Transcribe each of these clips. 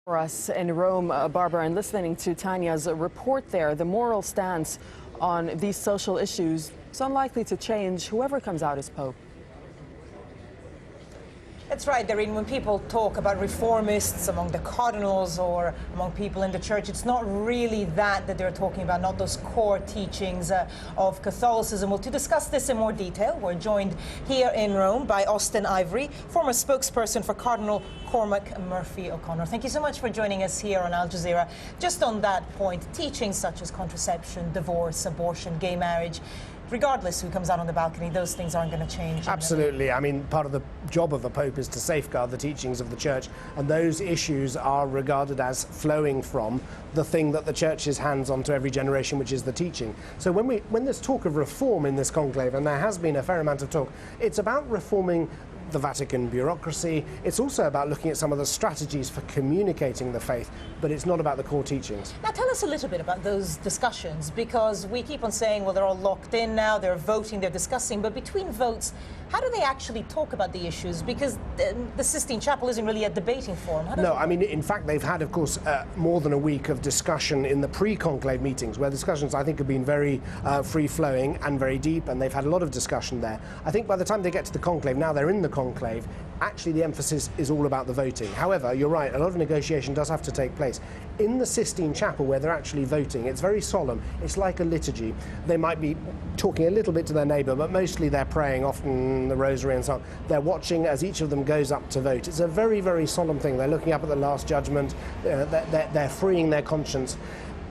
For us in Rome, Barbara, and listening to Tanya's report there, the moral stance on these social issues is unlikely to change whoever comes out as Pope. That's right, Doreen. When people talk about reformists among the cardinals or among people in the church, it's not really that they're talking about, not those core teachings of Catholicism. Well, to discuss this in more detail, we're joined here in Rome by Austen Ivereigh, former spokesperson for Cardinal Cormac Murphy O'Connor. Thank you so much for joining us here on Al Jazeera. Just on that point, teachings such as contraception, divorce, abortion, gay marriage, regardless who comes out on the balcony, those things aren't going to change. Absolutely. I mean, part of the job of a pope is to safeguard the teachings of the church, and those issues are regarded as flowing from the thing that the church hands on to every generation, which is the teaching. So when there's talk of reform in this conclave, and there has been a fair amount of talk, it's about reforming the Vatican bureaucracy. It's also about looking at some of the strategies for communicating the faith, but it's not about the core teachings. Now tell us a little bit about those discussions, because we keep on saying, well, they're all locked in now, they're voting, they're discussing, but between votes, how do they actually talk about the issues? Because the Sistine Chapel isn't really a debating forum. No, I mean, in fact, they've had, of course, more than a week of discussion in the pre-conclave meetings, where discussions, I think, have been very free-flowing and very deep, and they've had a lot of discussion there. I think by the time they get to the conclave, now they're in the conclave, actually the emphasis is all about the voting. However, you're right, a lot of negotiation does have to take place. In the Sistine Chapel, where they're actually voting, it's very solemn. It's like a liturgy. They might be talking a little bit to their neighbour, but mostly they're praying, often the rosary and so on. They're watching as each of them goes up to vote. It's a very, very solemn thing. They're looking up at the Last Judgment. They're freeing their conscience.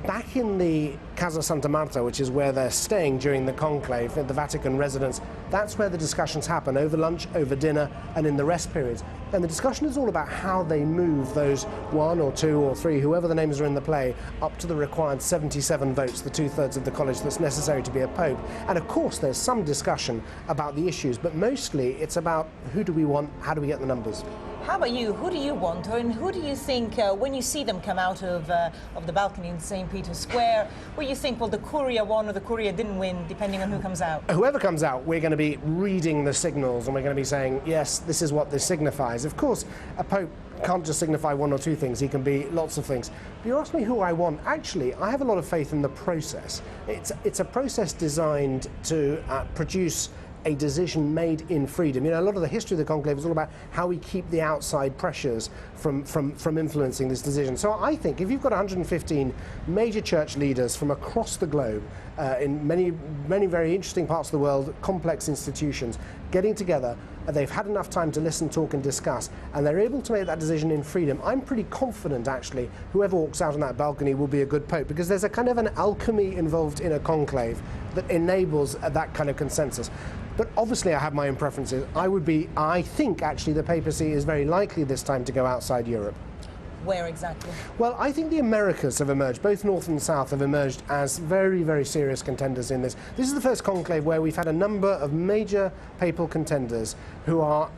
Back in the Casa Santa Marta, which is where they're staying during the conclave, at the Vatican residence, that's where the discussions happen, over lunch, over dinner, and in the rest periods. And the discussion is all about how they move those 1 or 2 or 3, whoever the names are in the play, up to the required 77 votes, the 2/3 of the college that's necessary to be a pope. And of course there's some discussion about the issues, but mostly it's about who do we want, how do we get the numbers. How about you? Who do you want, and who do you think, when you see them come out of the balcony in St. Peter's Square, where you think, well, the Curia won or the Curia didn't win, depending on who comes out? Whoever comes out, we're going to be reading the signals, and we're going to be saying, yes, this is what this signifies. Of course, a pope can't just signify 1 or 2 things. He can be lots of things. But you ask me who I want. Actually, I have a lot of faith in the process. It's a process designed to produce a decision made in freedom. You know, a lot of the history of the conclave is all about how we keep the outside pressures from influencing this decision. So I think if you've got 115 major church leaders from across the globe, in many very interesting parts of the world, complex institutions, getting together, they've had enough time to listen, talk and discuss, and they're able to make that decision in freedom, I'm pretty confident, actually, whoever walks out on that balcony will be a good pope, because there's a kind of an alchemy involved in a conclave that enables that kind of consensus. But obviously I have my own preferences. I think actually the papacy is very likely this time to go outside Europe. Where exactly? Well, I think the Americas have emerged, both North and South have emerged as very, very serious contenders in this. This is the first conclave where we've had a number of major papal contenders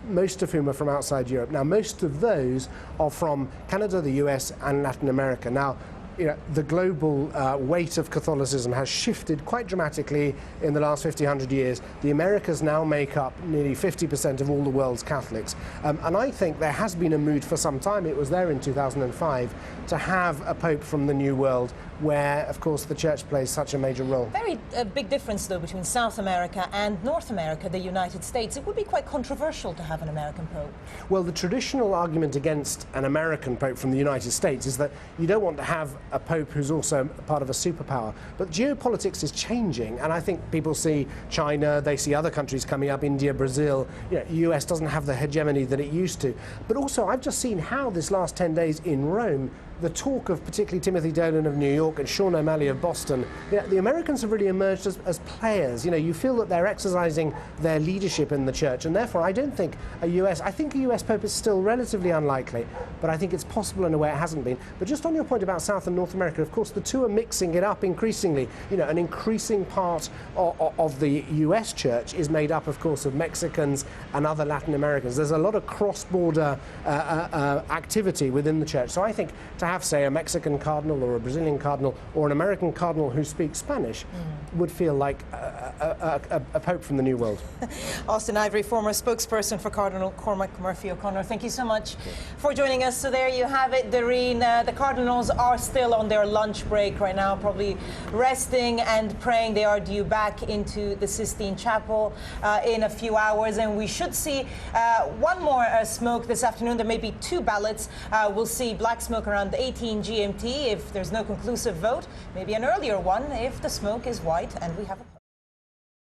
most of whom are from outside Europe. Now, most of those are from Canada, the US and Latin America. Now, you know, the global weight of Catholicism has shifted quite dramatically in the last 100 years. The Americas now make up nearly 50% of all the world's Catholics. And I think there has been a mood for some time, it was there in 2005, to have a pope from the New World, where, of course, the church plays such a major role. Very big difference, though, between South America and North America, the United States. It would be quite controversial to have an American pope. Well, the traditional argument against an American pope from the United States is that you don't want to have a pope who's also part of a superpower. But geopolitics is changing, and I think people see China, they see other countries coming up, India, Brazil. You know, US doesn't have the hegemony that it used to. But also, I've just seen how this last 10 days in Rome, the talk of particularly Timothy Dolan of New York and Sean O'Malley of Boston, you know, the Americans have really emerged as players. You know, you feel that they're exercising their leadership in the church, and therefore I don't think I think a US pope is still relatively unlikely, but I think it's possible in a way it hasn't been. But just on your point about South and North America, of course, the two are mixing it up increasingly. You know, an increasing part of the US church is made up, of course, of Mexicans and other Latin Americans. There's a lot of cross-border activity within the church. So I think to have, say, a Mexican cardinal or a Brazilian cardinal or an American cardinal who speaks Spanish would feel like a pope from the New World. Austen Ivereigh, former spokesperson for Cardinal Cormac Murphy O'Connor, thank you so much for joining us. So there you have it, Doreen. The Cardinals are still on their lunch break right now, probably resting and praying. They are due back into the Sistine Chapel in a few hours, and we should see one more smoke this afternoon. There may be 2 ballots. We'll see black smoke around 18 GMT if there's no conclusive vote, maybe an earlier one if the smoke is white and we have a